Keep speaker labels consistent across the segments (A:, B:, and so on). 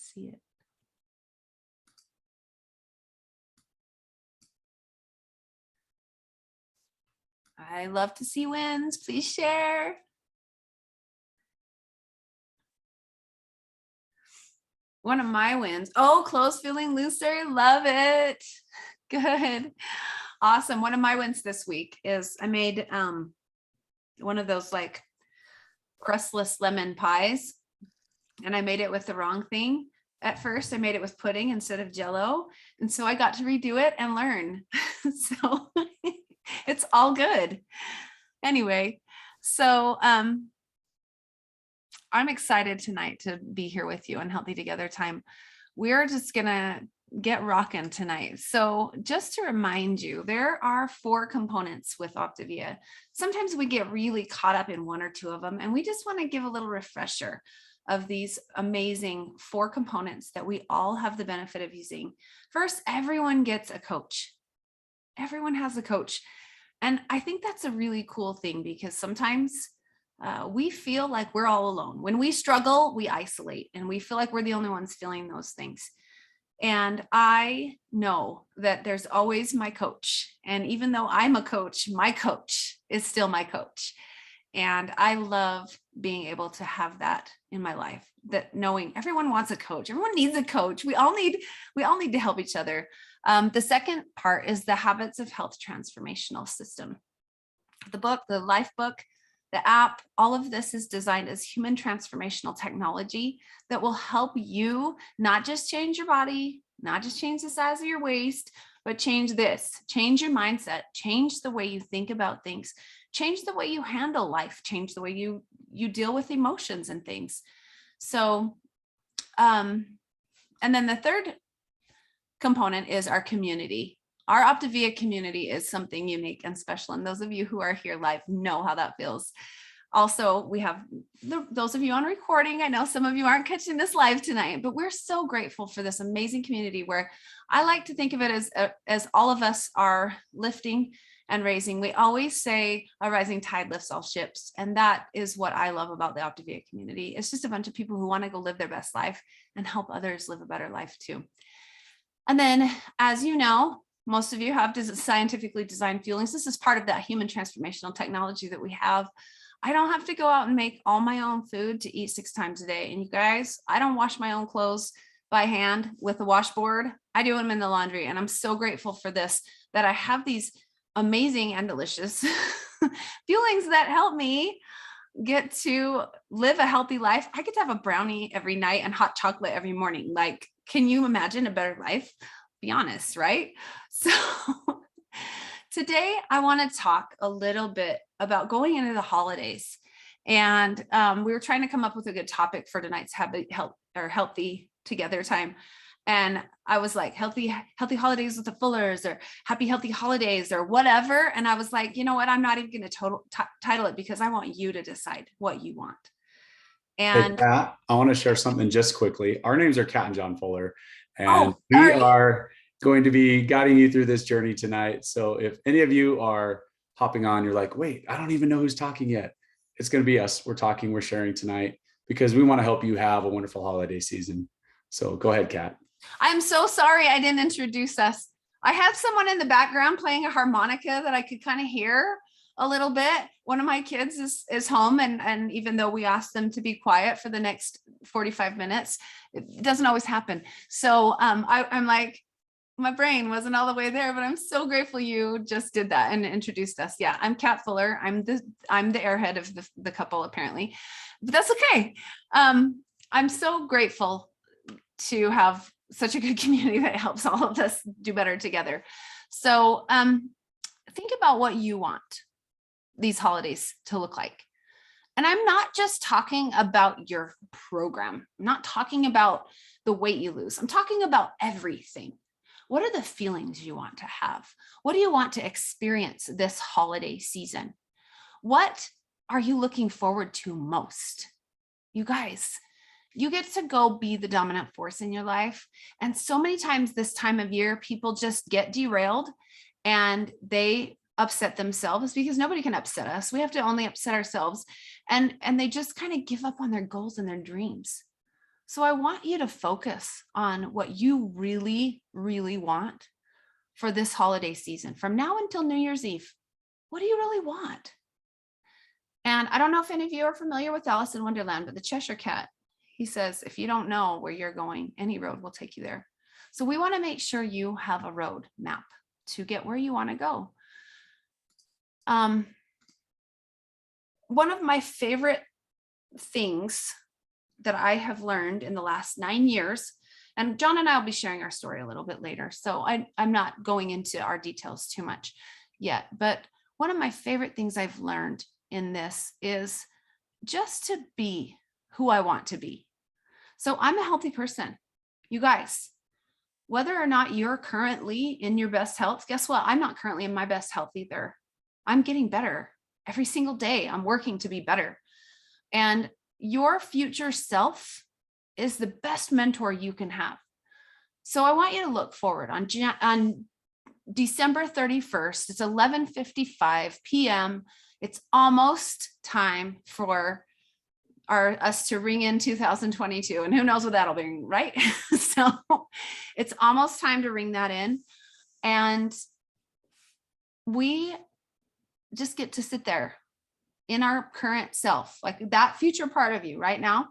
A: see it. I love to see wins. Please share. One of my wins. Oh, clothes feeling looser. Love it. Good. Awesome. One of my wins this week is I made one of those like crustless lemon pies, and I made it with the wrong thing. At first, I made it with pudding instead of Jell-O. And so I got to redo it and learn. So it's all good. Anyway, so I'm excited tonight to be here with you on Healthy Together Time. We're just gonna get rocking tonight. So just to remind you, there are 4 components with Optavia. Sometimes we get really caught up in 1 or 2 of them, and we just want to give a little refresher of these amazing 4 components that we all have the benefit of using. First, everyone gets a coach. Everyone has a coach. And I think that's a really cool thing, because sometimes we feel like we're all alone. When we struggle, we isolate, and we feel like we're the only ones feeling those things. And I know that there's always my coach. And even though I'm a coach, my coach is still my coach. And I love being able to have that in my life, that knowing everyone wants a coach. Everyone needs a coach. We all need to help each other. The second part is the Habits of Health Transformational System. The book, the Life book, the app, all of this is designed as human transformational technology that will help you not just change your body, not just change the size of your waist, but change your mindset, change the way you think about things, change the way you handle life, change the way you deal with emotions and things. So, and then the third component is our community. Our Optavia community is something unique and special. And those of you who are here live know how that feels. Also, we have those of you on recording. I know some of you aren't catching this live tonight, but we're so grateful for this amazing community where I like to think of it as all of us are lifting and raising. We always say a rising tide lifts all ships. And that is what I love about the Optavia community. It's just a bunch of people who want to go live their best life and help others live a better life too. And then, as you know, most of you have scientifically designed fuelings. This is part of that human transformational technology that we have. I don't have to go out and make all my own food to eat 6 times a day. And you guys, I don't wash my own clothes by hand with a washboard. I do them in the laundry. And I'm so grateful for this, that I have these amazing and delicious fuelings that help me get to live a healthy life. I get to have a brownie every night and hot chocolate every morning. Like, can you imagine a better life? Be honest, right? So today I want to talk a little bit about going into the holidays. And we were trying to come up with a good topic for tonight's Healthy Together Time. And I was like, healthy holidays with the Fullers, or happy healthy holidays, or whatever. And I was like, you know what? I'm not even going to title it, because I want you to decide what you want. And
B: hey, Kat, I want to share something just quickly. Our names are Kat and John Fuller, and we are going to be guiding you through this journey tonight. So if any of you are hopping on, you're like, wait, I don't even know who's talking yet. It's going to be us. We're talking, we're sharing tonight, because we want to help you have a wonderful holiday season. So go ahead, Kat.
A: I'm so sorry I didn't introduce us. I had someone in the background playing a harmonica that I could kind of hear a little bit. One of my kids is home, and even though we asked them to be quiet for the next 45 minutes, it doesn't always happen. So I'm like, my brain wasn't all the way there, but I'm so grateful you just did that and introduced us. Yeah, I'm Kat Fuller. I'm the airhead of the couple, apparently, but that's okay. I'm so grateful to have such a good community that helps all of us do better together. So think about what you want these holidays to look like. And I'm not just talking about your program. I'm not talking about the weight you lose. I'm talking about everything. What are the feelings you want to have? What do you want to experience this holiday season? What are you looking forward to most? You guys, you get to go be the dominant force in your life. And so many times this time of year, people just get derailed and they upset themselves, because nobody can upset us. We have to only upset ourselves. And they just kind of give up on their goals and their dreams. So I want you to focus on what you really, really want for this holiday season. From now until New Year's Eve, what do you really want? And I don't know if any of you are familiar with Alice in Wonderland, but the Cheshire Cat, he says, if you don't know where you're going, any road will take you there. So we want to make sure you have a road map to get where you want to go. One of my favorite things that I have learned in the last 9 years, and John and I will be sharing our story a little bit later, so I'm not going into our details too much yet, but one of my favorite things I've learned in this is just to be who I want to be. So I'm a healthy person. You guys, whether or not you're currently in your best health, guess what? I'm not currently in my best health either. I'm getting better every single day. I'm working to be better. And your future self is the best mentor you can have. So I want you to look forward on December 31st. It's 11:55 p.m. It's almost time for us to ring in 2022, and who knows what that'll be, right? So it's almost time to ring that in, and we just get to sit there in our current self, like that future part of you right now.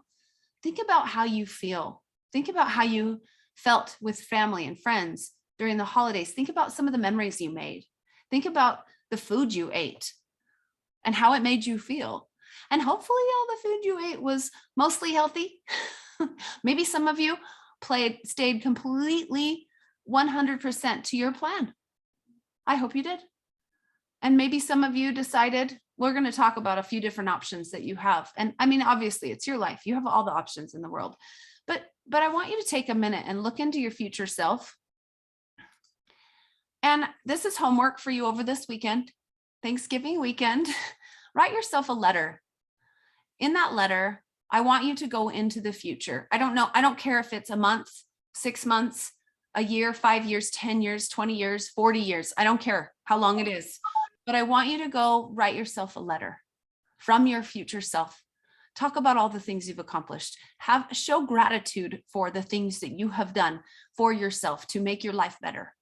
A: Think about how you feel. Think about how you felt with family and friends during the holidays. Think about some of the memories you made. Think about the food you ate and how it made you feel. And hopefully all the food you ate was mostly healthy. Maybe some of you stayed completely 100% to your plan. I hope you did. And maybe some of you decided, we're going to talk about a few different options that you have. And I mean, obviously it's your life. You have all the options in the world, but I want you to take a minute and look into your future self. And this is homework for you over this weekend, Thanksgiving weekend. Write yourself a letter. In that letter, I want you to go into the future. I don't know. I don't care if it's a month, 6 months, a year, 5 years, 10 years, 20 years, 40 years. I don't care how long it is, but I want you to go write yourself a letter from your future self. Talk about all the things you've accomplished. Show gratitude for the things that you have done for yourself to make your life better.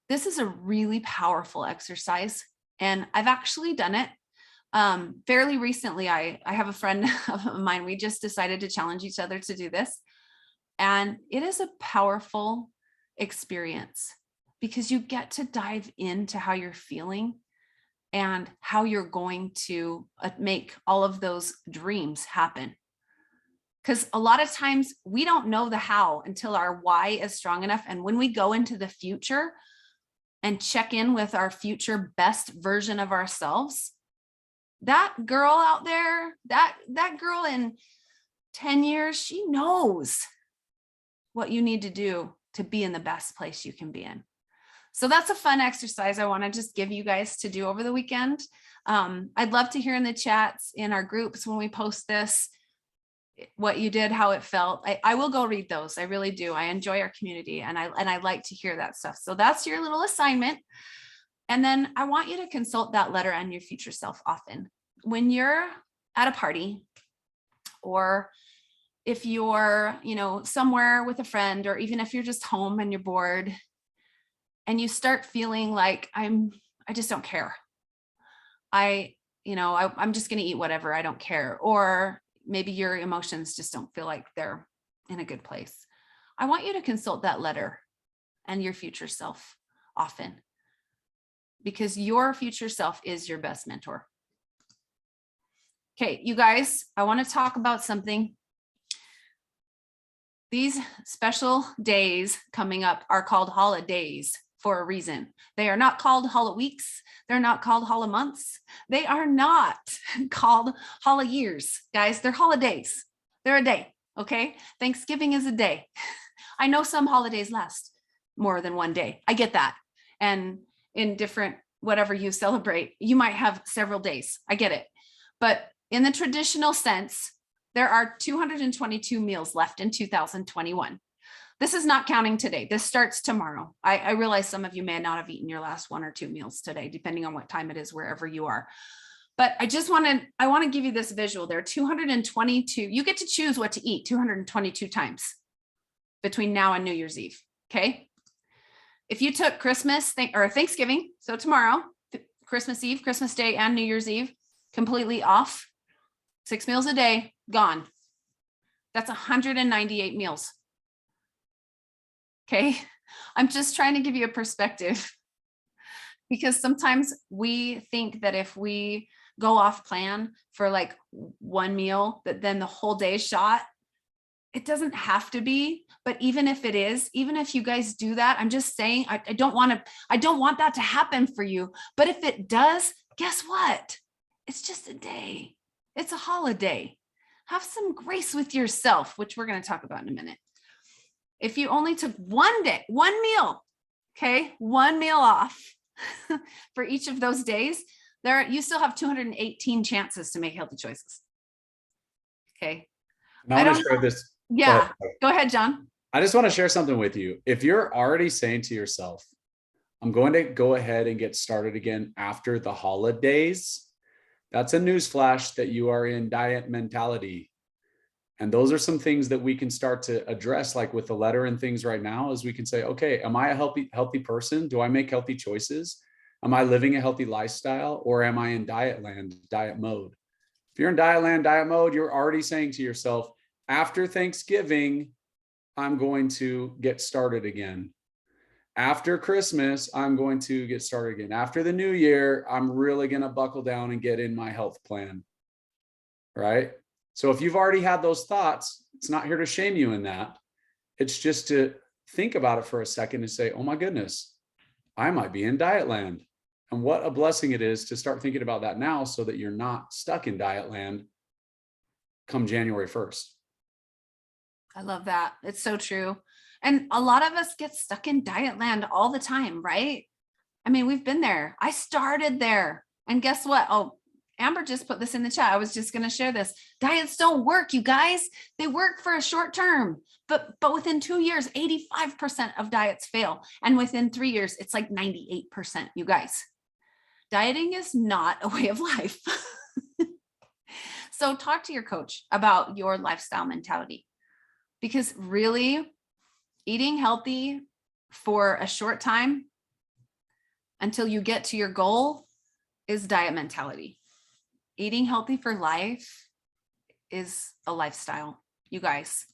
A: This is a really powerful exercise, and I've actually done it fairly recently. I have a friend of mine. We just decided to challenge each other to do this, and it is a powerful experience because you get to dive into how you're feeling and how you're going to make all of those dreams happen. Because a lot of times we don't know the how until our why is strong enough. And when we go into the future and check in with our future best version of ourselves, that girl out there, that girl in 10 years, she knows what you need to do to be in the best place you can be in. So that's a fun exercise I want to just give you guys to do over the weekend. I'd love to hear in the chats in our groups when we post this, what you did, how it felt. I will go read those. I really do. I enjoy our community, and I like to hear that stuff. So that's your little assignment. And then I want you to consult that letter on your future self often. When you're at a party, or if you're, somewhere with a friend, or even if you're just home and you're bored and you start feeling like I just don't care. I'm just going to eat whatever. I don't care. Or maybe your emotions just don't feel like they're in a good place. I want you to consult that letter and your future self often, because your future self is your best mentor. Okay, you guys, I want to talk about something. These special days coming up are called holidays for a reason. They are not called holiday weeks. They're not called holiday months. They are not called holiday years, guys. They're holidays. They're a day, okay? Thanksgiving is a day. I know some holidays last more than one day. I get that. And in different, whatever you celebrate, you might have several days. I get it. But in the traditional sense, there are 222 meals left in 2021. This is not counting today. This starts tomorrow. I realize some of you may not have eaten your last 1 or 2 meals today, depending on what time it is, wherever you are. But I want to give you this visual. There are 222. You get to choose what to eat 222 times between now and New Year's Eve. Okay. If you took Christmas or Thanksgiving, so tomorrow, Christmas Eve, Christmas Day, and New Year's Eve, completely off, 6 meals a day, gone. That's 198 meals. Okay. I'm just trying to give you a perspective because sometimes we think that if we go off plan for like one meal, that then the whole day is shot. It doesn't have to be, but even if it is, even if you guys do that, I'm just saying, I don't want that to happen for you. But if it does, guess what? It's just a day. It's a holiday. Have some grace with yourself, which we're going to talk about in a minute. If you only took one day, one meal, okay, one meal off for each of those days, you still have 218 chances to make healthy choices. Okay.
B: I want to share this.
A: Yeah. Go ahead, John.
B: I just want to share something with you. If you're already saying to yourself, I'm going to go ahead and get started again after the holidays, that's a newsflash that you are in diet mentality. And those are some things that we can start to address, like with the letter and things right now, is we can say, okay, am I a healthy person? Do I make healthy choices? Am I living a healthy lifestyle, or am I in diet land, diet mode? If you're in diet land, diet mode, you're already saying to yourself, after Thanksgiving, I'm going to get started again. After Christmas, I'm going to get started again. After the new year, I'm really going to buckle down and get in my health plan. Right? So if you've already had those thoughts, it's not here to shame you in that. It's just to think about it for a second and say, oh my goodness, I might be in diet land. And what a blessing it is to start thinking about that now so that you're not stuck in diet land come January 1st.
A: I love that. It's so true. And a lot of us get stuck in diet land all the time, right? I mean, we've been there. I started there. And guess what? Oh, Amber just put this in the chat. I was just going to share this. Diets don't work, you guys. They work for a short term, but within 2 years, 85% of diets fail. And within 3 years, it's like 98%, you guys. Dieting is not a way of life. So talk to your coach about your lifestyle mentality. Because really, eating healthy for a short time until you get to your goal is diet mentality. Eating healthy for life is a lifestyle, you guys.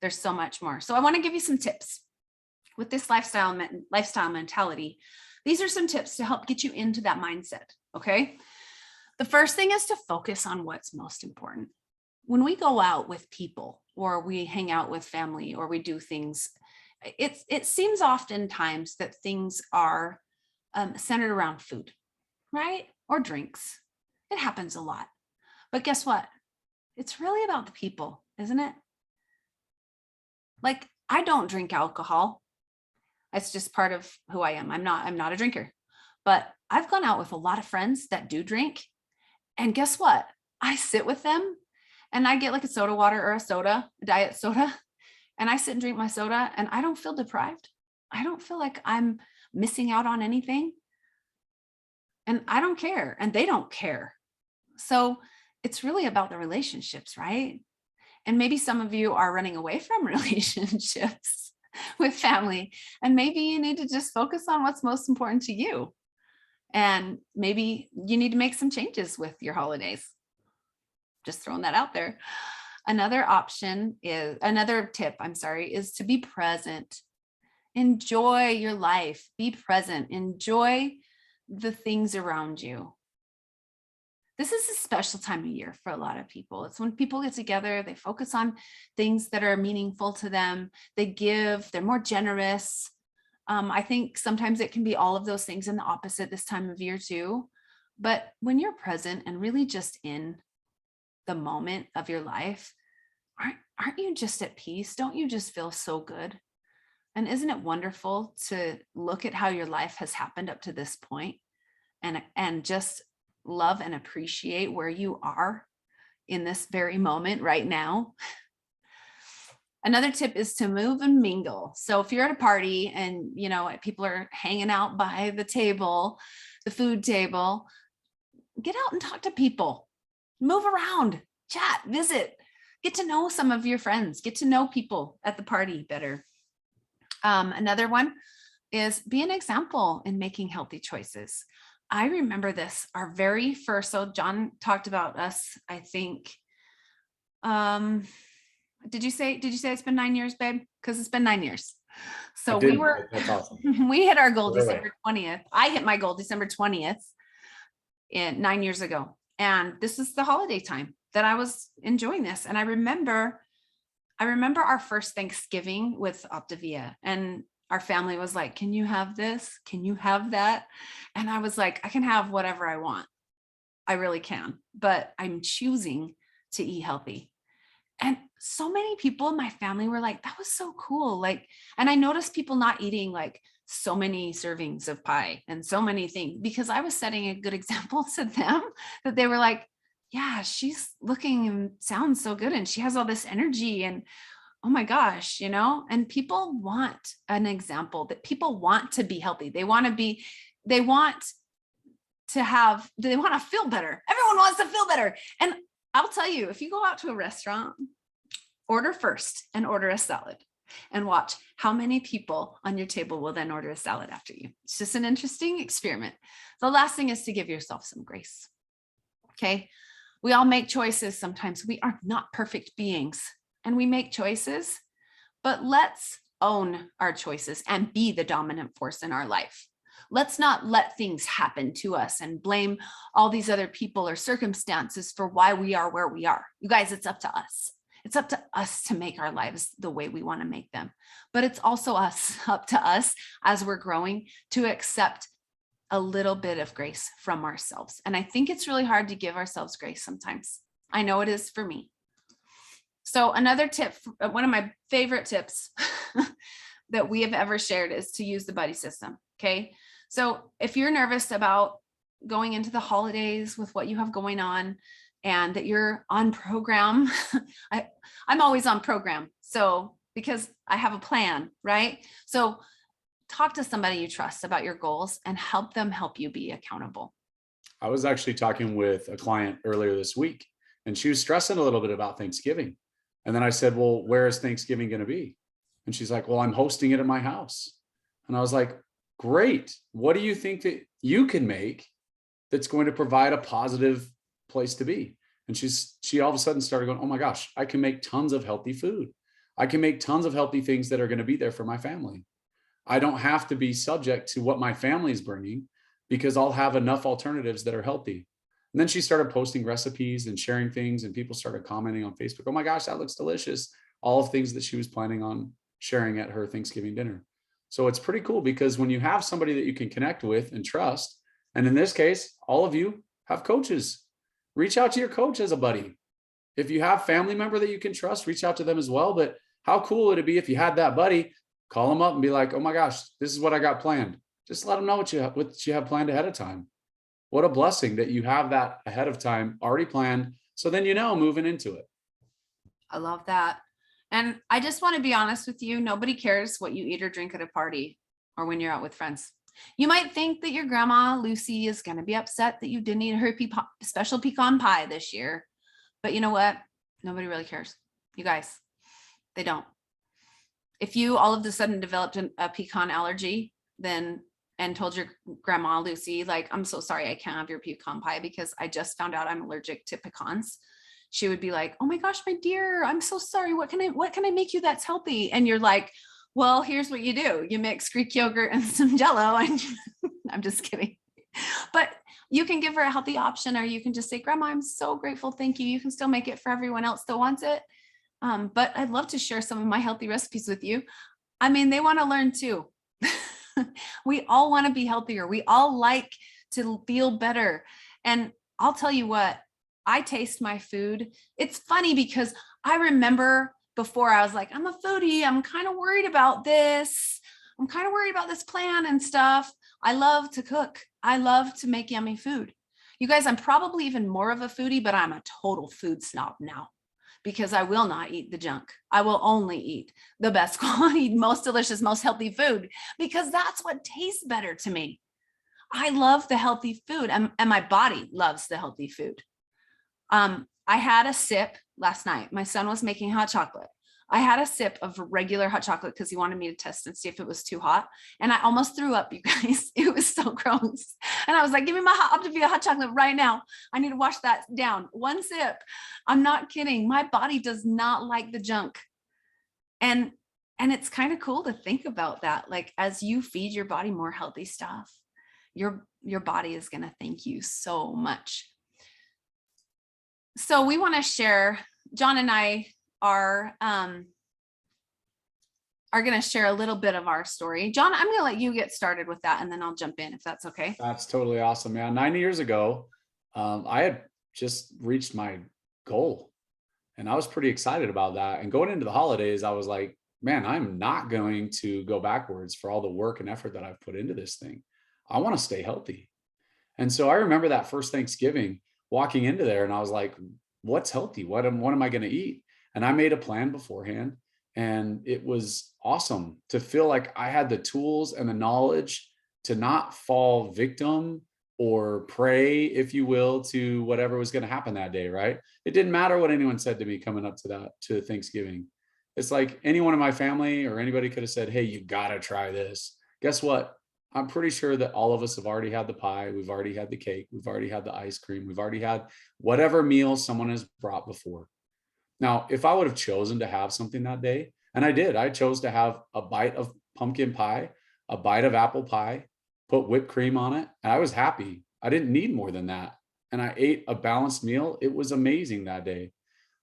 A: There's so much more. So I want to give you some tips with this lifestyle mentality. These are some tips to help get you into that mindset, okay? The first thing is to focus on what's most important. When we go out with people, or we hang out with family, or we do things, it seems oftentimes that things are centered around food, right? Or drinks. It happens a lot. But guess what? It's really about the people, isn't it? Like, I don't drink alcohol. It's just part of who I am. I'm not a drinker. But I've gone out with a lot of friends that do drink. And guess what? I sit with them and I get like a soda water or a diet soda, and I sit and drink my soda and I don't feel deprived. I don't feel like I'm missing out on anything. And I don't care, and they don't care. So it's really about the relationships, right? And maybe some of you are running away from relationships with family, and maybe you need to just focus on what's most important to you. And maybe you need to make some changes with your holidays. Just throwing that out there. Another tip, is to be present. Enjoy your life. Be present. Enjoy the things around you. This is a special time of year for a lot of people. It's when people get together, they focus on things that are meaningful to them. They give, they're more generous. I think sometimes it can be all of those things and the opposite this time of year too. But when you're present and really just in the moment of your life, aren't you just at peace? Don't you just feel so good? And isn't it wonderful to look at how your life has happened up to this point and just love and appreciate where you are in this very moment right now? Another tip is to move and mingle. So if you're at a party and, people are hanging out by the table, the food table, get out and talk to people, move around, chat, visit, get to know some of your friends, get to know people at the party better. Another one is be an example in making healthy choices. I remember this, our very first, so John talked about us, I think, did you say it's been 9 years, babe? Because it's been 9 years. So we were,
B: that's awesome.
A: we hit our goal
B: Right away.
A: December 20th. I hit my goal December 20th 9 years ago. And this is the holiday time that I was enjoying this. And I remember our first Thanksgiving with Optavia, and our family was like, can you have this? Can you have that? And I was like, I can have whatever I want. I really can, but I'm choosing to eat healthy. And so many people in my family were like, that was so cool. Like, and I noticed people not eating like so many servings of pie and so many things, because I was setting a good example to them, that they were like, yeah, she's looking and sounds so good, and she has all this energy, and oh my gosh, and people want an example, that people want to be healthy. They want to feel better. Everyone wants to feel better. And I'll tell you, if you go out to a restaurant, order first and order a salad, and watch how many people on your table will then order a salad after you. It's just an interesting experiment. The last thing is to give yourself some grace. Okay. We all make choices. Sometimes we are not perfect beings, and we make choices, but let's own our choices and be the dominant force in our life. Let's not let things happen to us and blame all these other people or circumstances for why we are where we are. You guys, it's up to us. It's up to us to make our lives the way we want to make them. But it's also up to us as we're growing to accept a little bit of grace from ourselves. And I think it's really hard to give ourselves grace sometimes. I know it is for me. So another tip, one of my favorite tips that we have ever shared, is to use the buddy system. Okay. So if you're nervous about going into the holidays with what you have going on, and that you're on program, I'm always on program. So because I have a plan, right? So talk to somebody you trust about your goals and help them help you be accountable.
B: I was actually talking with a client earlier this week, and she was stressing a little bit about Thanksgiving. And then I said, well, where is Thanksgiving going to be? And she's like, well, I'm hosting it at my house. And I was like, great. What do you think that you can make that's going to provide a positive place to be? And she all of a sudden started going, oh my gosh, I can make tons of healthy food. I can make tons of healthy things that are going to be there for my family. I don't have to be subject to what my family is bringing, because I'll have enough alternatives that are healthy. And then she started posting recipes and sharing things, and people started commenting on Facebook, oh my gosh, that looks delicious. All of things that she was planning on sharing at her Thanksgiving dinner. So it's pretty cool, because when you have somebody that you can connect with and trust, and in this case, all of you have coaches, reach out to your coach as a buddy. If you have family member that you can trust, reach out to them as well. But how cool would it be if you had that buddy, call them up and be like, oh my gosh, this is what I got planned. Just let them know what you have planned ahead of time. What a blessing that you have that ahead of time already planned. So then, moving into it.
A: I love that. And I just want to be honest with you. Nobody cares what you eat or drink at a party or when you're out with friends. You might think that your grandma Lucy is going to be upset that you didn't eat her special pecan pie this year. But you know what? Nobody really cares. You guys, they don't. If you all of a sudden developed a pecan allergy, and told your grandma Lucy, like, I'm so sorry, I can't have your pecan pie because I just found out I'm allergic to pecans, she would be like, oh my gosh, my dear, I'm so sorry. What can I make you that's healthy? And you're like, well, here's what you do. You mix Greek yogurt and some Jell-O, and I'm just kidding. But you can give her a healthy option, or you can just say, Grandma, I'm so grateful. Thank you. You can still make it for everyone else that wants it. But I'd love to share some of my healthy recipes with you. I mean, they want to learn too. We all want to be healthier. We all like to feel better. And I'll tell you what, I taste my food. It's funny because I remember before I was like, I'm a foodie. I'm kind of worried about this. I'm kind of worried about this plan and stuff. I love to cook. I love to make yummy food. You guys, I'm probably even more of a foodie, but I'm a total food snob now, because I will not eat the junk. I will only eat the best quality, most delicious, most healthy food, because that's what tastes better to me. I love the healthy food, and my body loves the healthy food. I had a sip last night. My son was making hot chocolate. I had a sip of regular hot chocolate because he wanted me to test and see if it was too hot. And I almost threw up, you guys. It was so gross. And I was like, give me my Optavia hot chocolate right now. I need to wash that down. One sip. I'm not kidding. My body does not like the junk. And it's kind of cool to think about that. Like, as you feed your body more healthy stuff, your body is going to thank you so much. So we want to share, John and I are going to share a little bit of our story. John, I'm going to let you get started with that, and then I'll jump in if that's okay.
B: That's totally awesome, man. 9 years ago, I had just reached my goal, and I was pretty excited about that. And going into the holidays, I was like, man, I'm not going to go backwards for all the work and effort that I've put into this thing. I want to stay healthy. And so I remember that first Thanksgiving walking into there, and I was like, what's healthy? What am I going to eat? And I made a plan beforehand, and it was awesome to feel like I had the tools and the knowledge to not fall victim or prey, if you will, to whatever was going to happen that day, right? It didn't matter what anyone said to me coming up to Thanksgiving. It's like anyone in my family or anybody could have said, hey, you got to try this. Guess what? I'm pretty sure that all of us have already had the pie. We've already had the cake. We've already had the ice cream. We've already had whatever meal someone has brought before. Now, if I would have chosen to have something that day, and I chose to have a bite of pumpkin pie, a bite of apple pie, put whipped cream on it, and I was happy. I didn't need more than that. And I ate a balanced meal. It was amazing that day.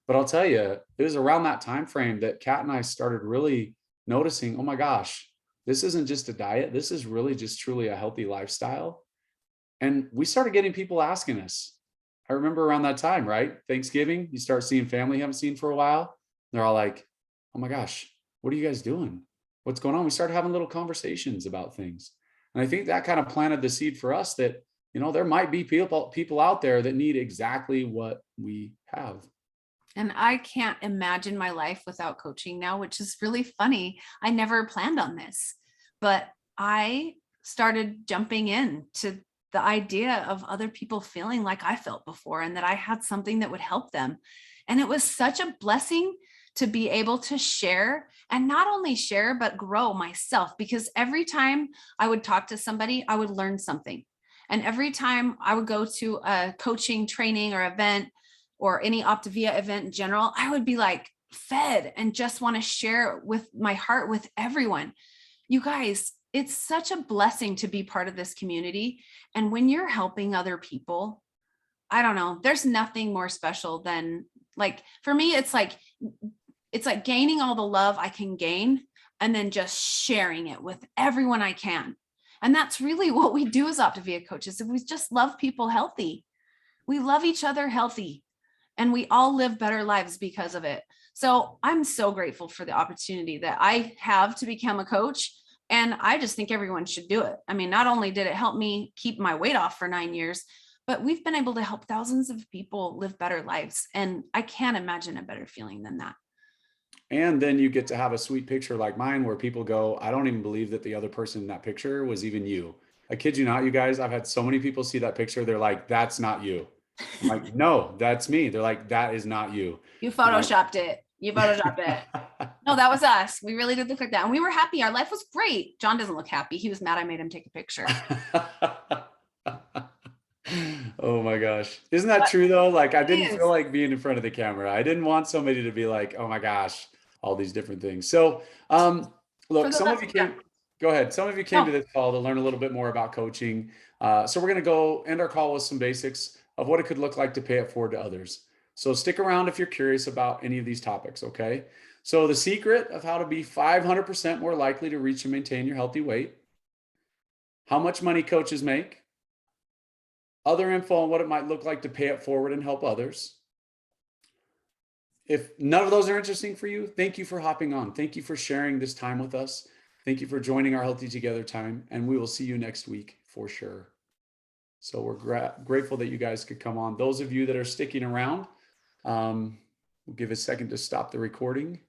B: But I'll tell you, it was around that time frame that Kat and I started really noticing, oh my gosh, this isn't just a diet. This is really just truly a healthy lifestyle. And we started getting people asking us. I remember around that time, right? Thanksgiving, you start seeing family you haven't seen for a while. They're all like, oh my gosh, what are you guys doing? What's going on? We started having little conversations about things. And I think that kind of planted the seed for us that, there might be people out there that need exactly what we have.
A: And I can't imagine my life without coaching now, which is really funny. I never planned on this, but I started jumping in to the idea of other people feeling like I felt before, and that I had something that would help them. And it was such a blessing to be able to share, and not only share, but grow myself, because every time I would talk to somebody, I would learn something. And every time I would go to a coaching training or event, or any Optavia event in general, I would be like fed and just want to share with my heart with everyone. You guys, it's such a blessing to be part of this community. And when you're helping other people, I don't know, there's nothing more special than, like, for me, it's like gaining all the love I can gain and then just sharing it with everyone I can. And that's really what we do as Optavia coaches. We just love people healthy. We love each other healthy. And we all live better lives because of it. So I'm so grateful for the opportunity that I have to become a coach. And I just think everyone should do it. I mean, not only did it help me keep my weight off for 9 years, but we've been able to help thousands of people live better lives. And I can't imagine a better feeling than that.
B: And then you get to have a sweet picture like mine where people go, I don't even believe that the other person in that picture was even you. I kid you not, you guys, I've had so many people see that picture. They're like, that's not you. I'm like, no, that's me. They're like, that is not you.
A: You photoshopped it. You photoshopped it. No, that was us. We really did look like that. And we were happy. Our life was great. John doesn't look happy. He was mad I made him take a picture.
B: Oh my gosh. Isn't that true though? Like, I didn't feel like being in front of the camera. I didn't want somebody to be like, oh my gosh, all these different things. So, look, some of you came, go ahead. Some of you came to this call to learn a little bit more about coaching. So we're going to go end our call with some basics of what it could look like to pay it forward to others. So stick around if you're curious about any of these topics, okay? So the secret of how to be 500% more likely to reach and maintain your healthy weight, how much money coaches make, other info on what it might look like to pay it forward and help others. If none of those are interesting for you, thank you for hopping on. Thank you for sharing this time with us. Thank you for joining our Healthy Together time, and we will see you next week for sure. So we're grateful that you guys could come on. Those of you that are sticking around, we'll give a second to stop the recording.